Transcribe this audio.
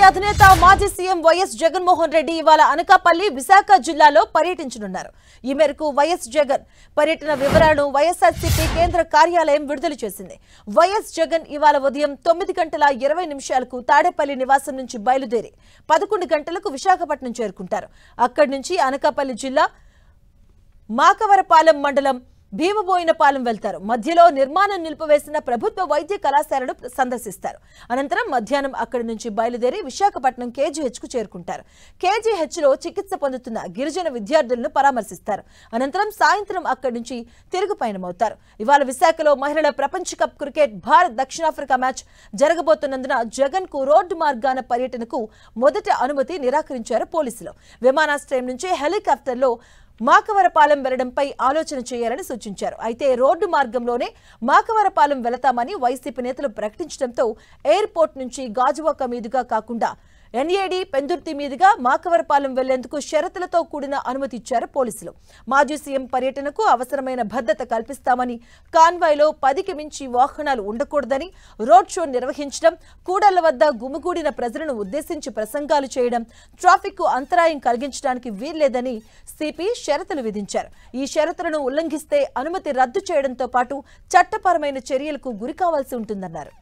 అధినేత మాజీ CM YS Jaganmohan Reddy ఇవాళ అనకాపల్లి విశాఖ జిల్లాలో పర్యటించనున్నారు. ఈ మేరకు వైఎస్ జగన్ పర్యటన వివరాలను వైఎస్ఆర్సీపీ కేంద్ర కార్యాలయం విడుదల చేసింది. వైఎస్ జగన్ ఇవాళ ఉదయం 9:20 తాడేపల్లి నివాసం నుంచి బయలుదేరి 11 గంటలకు విశాఖపట్నం చేరుకుంటారు. అక్కడి నుంచి అనకాపల్లి జిల్లా మాకవరపాలెం మండలం భీమబోయినపాలెం వెళ్తారు. మధ్యలో నిర్మాణం నిలిపివేసిన ప్రభుత్వ వైద్య కళాశాలను సందర్శిస్తారు. అనంతరం మధ్యాహ్నం అక్కడి నుంచి బయలుదేరి విశాఖపట్నం KGH కు చేరుకుంటారు. KGH లో చికిత్స పొందుతున్న గిరిజన విద్యార్థులను పరామర్శిస్తారు. అనంతరం సాయంత్రం అక్కడి నుంచి తిరుగు పయనమవుతారు. ఇవాళ విశాఖలో మహిళల ప్రపంచ కప్ క్రికెట్ భారత్ దక్షిణాఫ్రికా మ్యాచ్ జరగబోతున్నందున జగన్ కు రోడ్డు మార్గాన పర్యటనకు మొదట అనుమతి నిరాకరించారు పోలీసులు. విమానాశ్రయం నుంచి హెలికాప్టర్లో మాకవరపాలెం వెళ్లడంపై ఆలోచన చేయాలని సూచించారు. అయితే రోడ్డు మార్గంలోనే మాకవరపాలెం వెళతామని వైసీపీ నేతలు ప్రకటించడంతో ఎయిర్పోర్ట్ నుంచి గాజువాక మీదుగా కాకుండా NAD పెందుర్తి మీదుగా మాకవరపాలెం వెళ్లేందుకు షరతులతో కూడిన అనుమతి ఇచ్చారు పోలీసులు. మాజీ సీఎం పర్యటనకు అవసరమైన భద్రత కల్పిస్తామని, కాన్వాయ్లో 10కి మించి వాహనాలు ఉండకూడదని, రోడ్ షో నిర్వహించడం, కూడళ్ల వద్ద గుమిగూడిన ప్రజలను ఉద్దేశించి ప్రసంగాలు చేయడం, ట్రాఫిక్ కు అంతరాయం కలిగించడానికి వీల్లేదని సిపి షరతులు విధించారు. ఈ షరతులను ఉల్లంఘిస్తే అనుమతి రద్దు చేయడంతో పాటు చట్టపరమైన చర్యలకు గురి కావాల్సి ఉంటుందన్నారు.